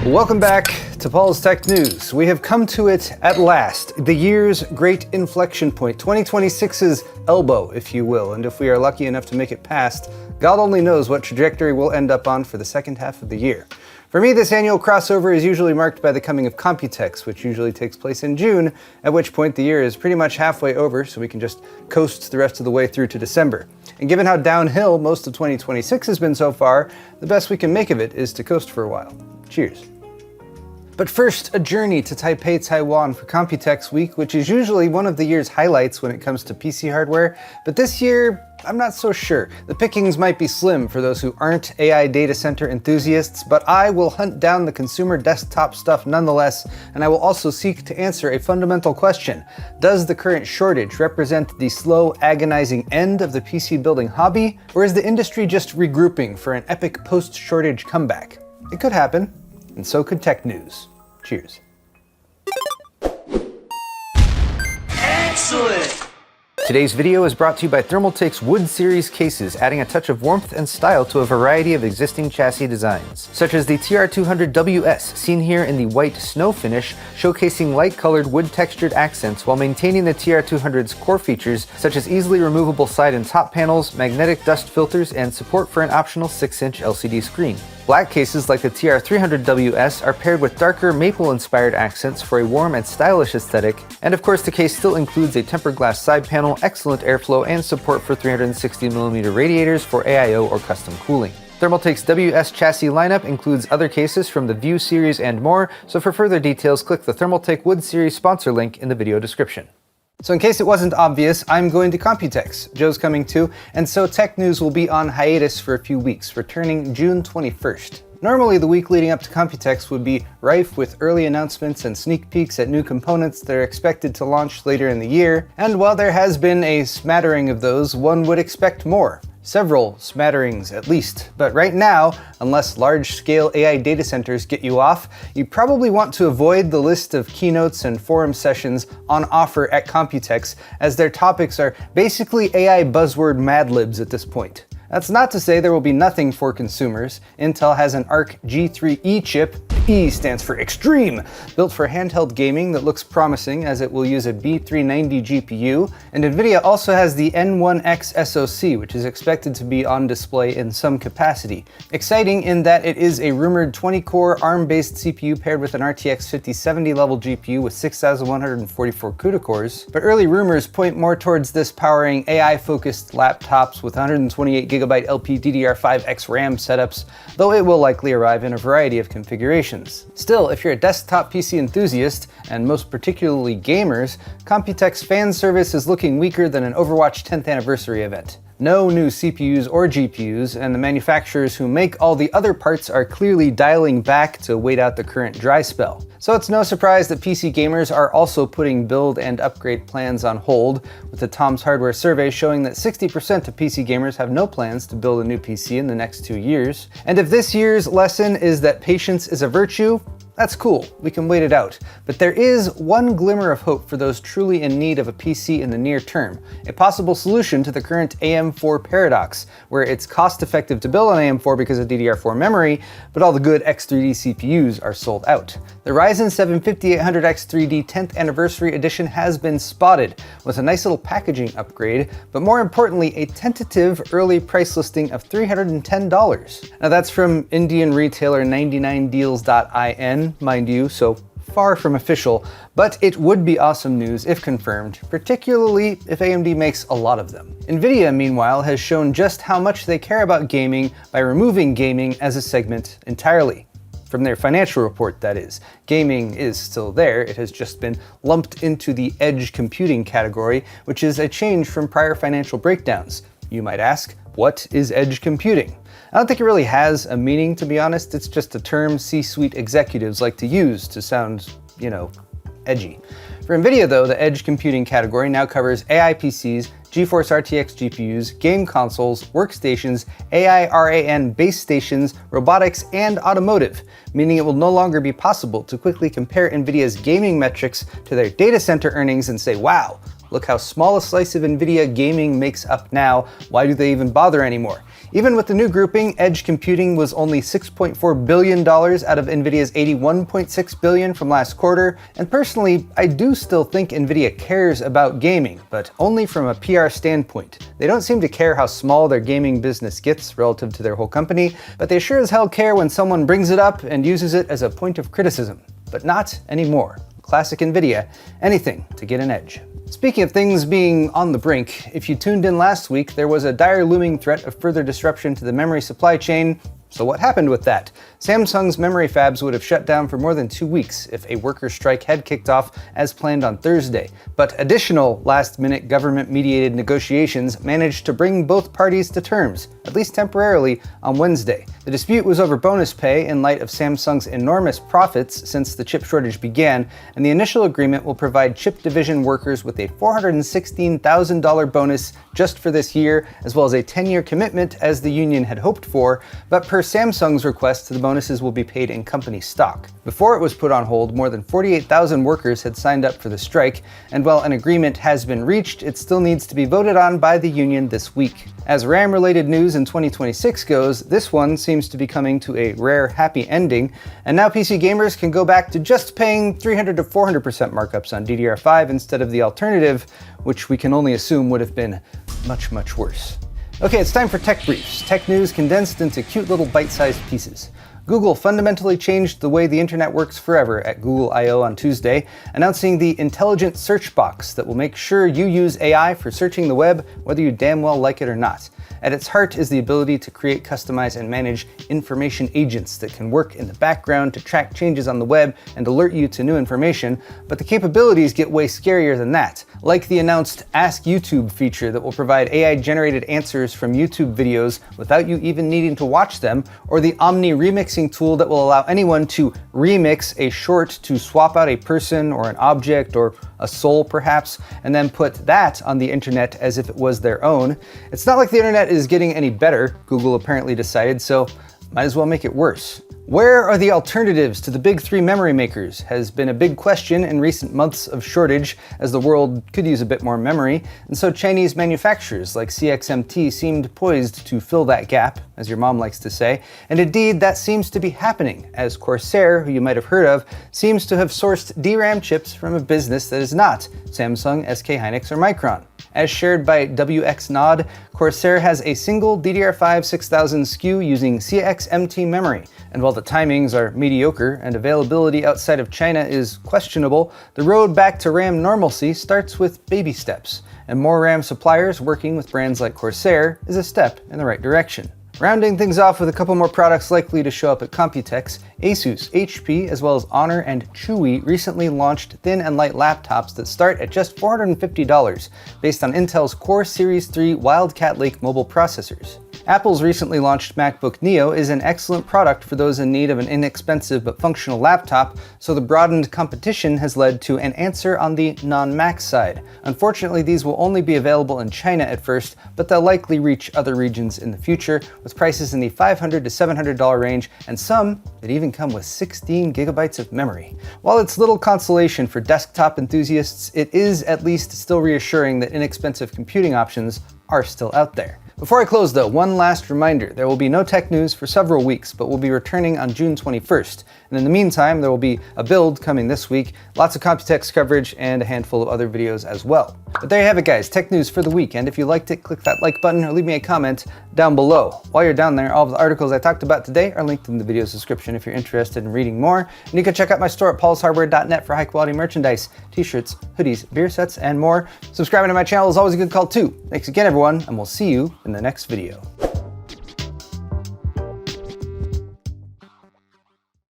Welcome back to Paul's Tech News. We have come to it at last, the year's great inflection point, 2026's elbow, if you will, and if we are lucky enough to make it past, God only knows what trajectory we'll end up on for the second half of the year. For me, this annual crossover is usually marked by the coming of Computex, which usually takes place in June, at which point the year is pretty much halfway over, so we can just coast the rest of the way through to December. And given how downhill most of 2026 has been so far, the best we can make of it is to coast for a while. Cheers. But first, a journey to Taipei, Taiwan for Computex Week, which is usually one of the year's highlights when it comes to PC hardware, but this year, I'm not so sure. The pickings might be slim for those who aren't AI data center enthusiasts, but I will hunt down the consumer desktop stuff nonetheless, and I will also seek to answer a fundamental question. Does the current shortage represent the slow, agonizing end of the PC building hobby, or is the industry just regrouping for an epic post-shortage comeback? It could happen. And so could tech news. Cheers. Excellent! Today's video is brought to you by Thermaltake's Wood Series cases, adding a touch of warmth and style to a variety of existing chassis designs, such as the TR200WS, seen here in the white snow finish, showcasing light-colored wood-textured accents while maintaining the TR200's core features, such as easily removable side and top panels, magnetic dust filters, and support for an optional 6-inch LCD screen. Black cases like the TR300WS are paired with darker maple-inspired accents for a warm and stylish aesthetic, and of course the case still includes a tempered glass side panel, excellent airflow, and support for 360mm radiators for AIO or custom cooling. Thermaltake's WS chassis lineup includes other cases from the View series and more, so for further details click the Thermaltake Wood Series sponsor link in the video description. So in case it wasn't obvious, I'm going to Computex. Joe's coming too, and so tech news will be on hiatus for a few weeks, returning June 21st. Normally, the week leading up to Computex would be rife with early announcements and sneak peeks at new components that are expected to launch later in the year, and while there has been a smattering of those, one would expect more. Several smatterings at least, but right now, unless large-scale AI data centers get you off, you probably want to avoid the list of keynotes and forum sessions on offer at Computex, as their topics are basically AI buzzword Mad Libs at this point. That's not to say there will be nothing for consumers. Intel has an Arc G3E chip, E stands for Extreme, built for handheld gaming that looks promising as it will use a B390 GPU, and Nvidia also has the N1X SoC, which is expected to be on display in some capacity. Exciting in that it is a rumored 20-core ARM-based CPU paired with an RTX 5070 level GPU with 6144 CUDA cores, but early rumors point more towards this powering AI-focused laptops with 128GB LPDDR5X RAM setups, though it will likely arrive in a variety of configurations. Still, if you're a desktop PC enthusiast, and most particularly gamers, Computex fan service is looking weaker than an Overwatch 10th anniversary event. No new CPUs or GPUs, and the manufacturers who make all the other parts are clearly dialing back to wait out the current dry spell. So it's no surprise that PC gamers are also putting build and upgrade plans on hold, with the Tom's Hardware survey showing that 60% of PC gamers have no plans to build a new PC in the next 2 years. And if this year's lesson is that patience is a virtue, that's cool, we can wait it out. But there is one glimmer of hope for those truly in need of a PC in the near term, a possible solution to the current AM4 paradox, where it's cost-effective to build on AM4 because of DDR4 memory, but all the good X3D CPUs are sold out. The Ryzen 7 5800X3D 10th Anniversary Edition has been spotted, with a nice little packaging upgrade, but more importantly, a tentative early price listing of $310. Now that's from Indian retailer 99deals.in, mind you, so far from official, but it would be awesome news if confirmed, particularly if AMD makes a lot of them. Nvidia, meanwhile, has shown just how much they care about gaming by removing gaming as a segment entirely. From their financial report, that is. Gaming is still there, it has just been lumped into the edge computing category, which is a change from prior financial breakdowns. You might ask, what is edge computing? I don't think it really has a meaning, to be honest. It's just a term C-suite executives like to use to sound, you know, edgy. For Nvidia though, the edge computing category now covers AI PCs, GeForce RTX GPUs, game consoles, workstations, AI RAN base stations, robotics, and automotive, meaning it will no longer be possible to quickly compare Nvidia's gaming metrics to their data center earnings and say, wow, look how small a slice of Nvidia gaming makes up now, why do they even bother anymore? Even with the new grouping, edge computing was only $6.4 billion out of Nvidia's $81.6 billion from last quarter, and personally, I do still think Nvidia cares about gaming, but only from a PR standpoint. They don't seem to care how small their gaming business gets relative to their whole company, but they sure as hell care when someone brings it up and uses it as a point of criticism. But not anymore. Classic Nvidia, anything to get an edge. Speaking of things being on the brink, if you tuned in last week, there was a dire looming threat of further disruption to the memory supply chain. So what happened with that? Samsung's memory fabs would have shut down for more than 2 weeks if a worker strike had kicked off as planned on Thursday. But additional last-minute government-mediated negotiations managed to bring both parties to terms, at least temporarily, on Wednesday. The dispute was over bonus pay in light of Samsung's enormous profits since the chip shortage began, and the initial agreement will provide chip division workers with a $416,000 bonus just for this year, as well as a 10-year commitment as the union had hoped for, but per Samsung's request, the bonuses will be paid in company stock. Before it was put on hold, more than 48,000 workers had signed up for the strike, and while an agreement has been reached, it still needs to be voted on by the union this week. As RAM-related news in 2026 goes, this one seems to be coming to a rare happy ending, and now PC gamers can go back to just paying 300 to 400% markups on DDR5 instead of the alternative, which we can only assume would have been much, much worse. Okay, it's time for Tech Briefs, tech news condensed into cute little bite-sized pieces. Google fundamentally changed the way the internet works forever at Google I/O on Tuesday, announcing the intelligent search box that will make sure you use AI for searching the web, whether you damn well like it or not. At its heart is the ability to create, customize, and manage information agents that can work in the background to track changes on the web and alert you to new information, but the capabilities get way scarier than that, like the announced Ask YouTube feature that will provide AI-generated answers from YouTube videos without you even needing to watch them, or the Omni remixing tool that will allow anyone to remix a short to swap out a person or an object or a soul perhaps, and then put that on the internet as if it was their own. It's not like the internet is getting any better, Google apparently decided, so might as well make it worse. Where are the alternatives to the big three memory makers has been a big question in recent months of shortage, as the world could use a bit more memory, and so Chinese manufacturers like CXMT seemed poised to fill that gap, as your mom likes to say, and indeed that seems to be happening, as Corsair, who you might have heard of, seems to have sourced DRAM chips from a business that is not Samsung, SK Hynix, or Micron. As shared by WXNod, Corsair has a single DDR5 6000 SKU using CXMT memory, and while the timings are mediocre and availability outside of China is questionable, the road back to RAM normalcy starts with baby steps, and more RAM suppliers working with brands like Corsair is a step in the right direction. Rounding things off with a couple more products likely to show up at Computex, Asus, HP, as well as Honor and Chewy recently launched thin and light laptops that start at just $450, based on Intel's Core Series 3 Wildcat Lake mobile processors. Apple's recently launched MacBook Neo is an excellent product for those in need of an inexpensive but functional laptop, so the broadened competition has led to an answer on the non-Mac side. Unfortunately, these will only be available in China at first, but they'll likely reach other regions in the future, with prices in the $500 to $700 range, and some that even come with 16 gigabytes of memory. While it's little consolation for desktop enthusiasts, it is at least still reassuring that inexpensive computing options are still out there. Before I close though, one last reminder, there will be no tech news for several weeks, but we'll be returning on June 21st. And in the meantime, there will be a build coming this week, lots of Computex coverage, and a handful of other videos as well. But there you have it guys, tech news for the week, and if you liked it, click that like button or leave me a comment down below. While you're down there, all of the articles I talked about today are linked in the video's description if you're interested in reading more. And you can check out my store at paulshardware.net for high quality merchandise, t-shirts, hoodies, beer sets, and more. Subscribing to my channel is always a good call too. Thanks again everyone, and we'll see you in the next video.